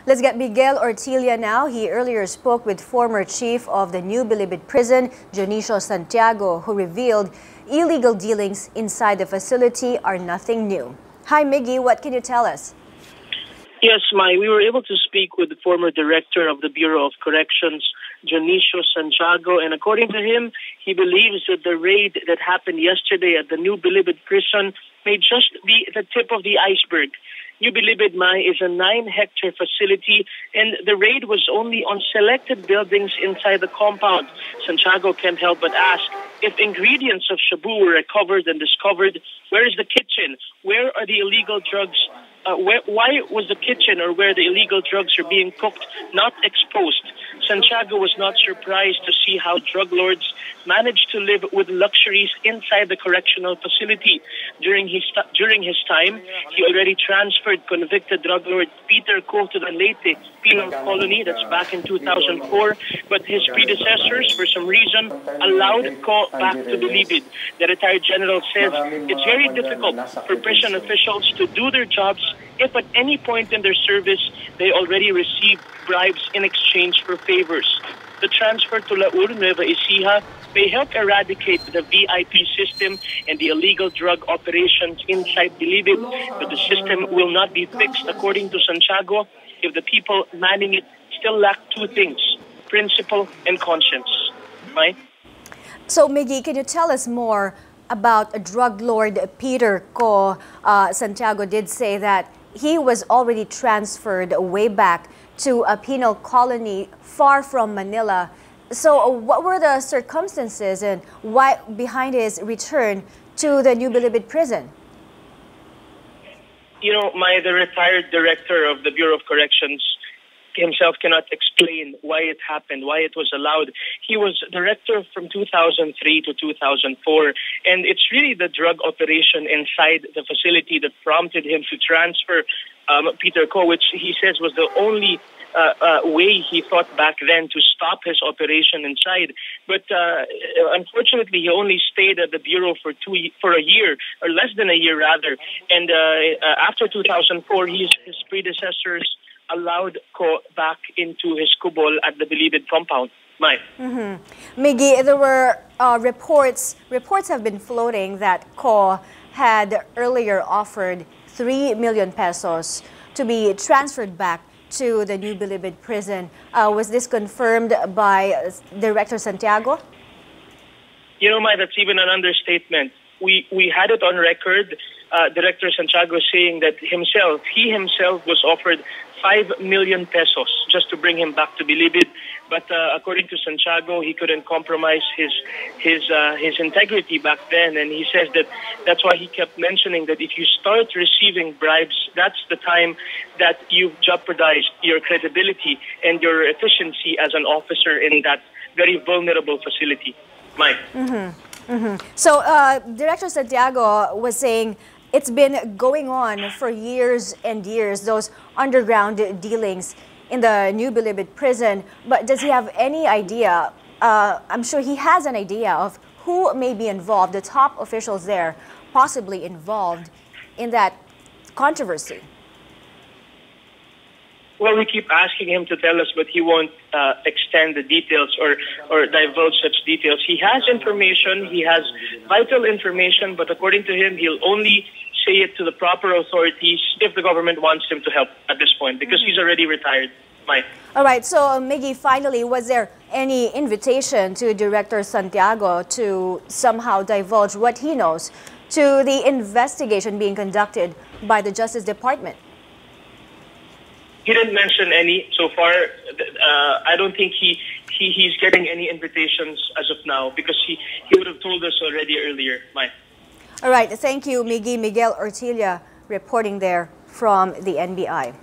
Let's get Miguel Ortilla now. He earlier spoke with former chief of the new Bilibid Prison Dionisio Santiago, who revealed illegal dealings inside the facility are nothing new. Hi, Miggy. What can you tell us? Yes, Mai. We were able to speak with the former director of the Bureau of Corrections, Dionisio Santiago, and according to him, he believes that the raid that happened yesterday at the new Bilibid prison may just be the tip of the iceberg. New Bilibid, Mai, is a 9-hectare facility, and the raid was only on selected buildings inside the compound. Santiago can't help but ask, if ingredients of shabu were recovered and discovered, where is the kitchen? Where are the illegal drugs? Why was the kitchen or where the illegal drugs are being cooked not exposed? Santiago was not surprised to see how drug lords managed to live with luxuries inside the correctional facility. During his time, he already transferred convicted drug lord Peter Ko to the Leyte penal colony, that's back in 2004, but his predecessors, for some reason, allowed Ko back to Bilibid. The retired general says it's very difficult for prison officials to do their jobs if at any point in their service they already received bribes in exchange for favors. The transfer to Laur, Nueva Ecija may help eradicate the VIP system and the illegal drug operations inside Bilibid, but the system will not be fixed, according to Santiago, if the people manning it still lack two things: principle and conscience. Right? So, Miggy, can you tell us more about drug lord Peter Ko? Santiago did say that he was already transferred way back to a penal colony far from Manila. So what were the circumstances and why behind his return to the new Bilibid prison? You know, the retired director of the Bureau of Corrections himself cannot explain why it happened, why it was allowed. He was director from 2003 to 2004, and it's really the drug operation inside the facility that prompted him to transfer Peter Ko, which he says was the only way he thought back then to stop his operation inside. But unfortunately, he only stayed at the Bureau for a year, or less than a year rather. And after 2004, his predecessors allowed Ko back into his kubol at the Bilibid compound. Mai. Miggy, there were reports have been floating that Ko had earlier offered 3 million pesos to be transferred back to the new Bilibid prison. Was this confirmed by Director Santiago? You know, Mai, that's even an understatement. We had it on record. Director Santiago saying that he himself was offered 5 million pesos just to bring him back to Bilibid. But according to Santiago, he couldn't compromise his integrity back then, and he says that that's why he kept mentioning that if you start receiving bribes, that's the time that you've jeopardized your credibility and your efficiency as an officer in that very vulnerable facility. Mike. So Director Santiago was saying it's been going on for years and years, those underground dealings in the new Bilibid prison. But does he have any idea? I'm sure he has an idea of who may be involved, the top officials there possibly involved in that controversy. Well, we keep asking him to tell us, but he won't extend the details or divulge such details. He has information, he has vital information, but according to him, he'll only say it to the proper authorities if the government wants him to help at this point, because he's already retired. Mike. All right, so Miggy, finally, was there any invitation to Director Santiago to somehow divulge what he knows to the investigation being conducted by the Justice Department? He didn't mention any so far. I don't think he's getting any invitations as of now, because he would have told us already earlier. Mike. All right, thank you, Miggy. Miguel Ortilla reporting there from the NBI.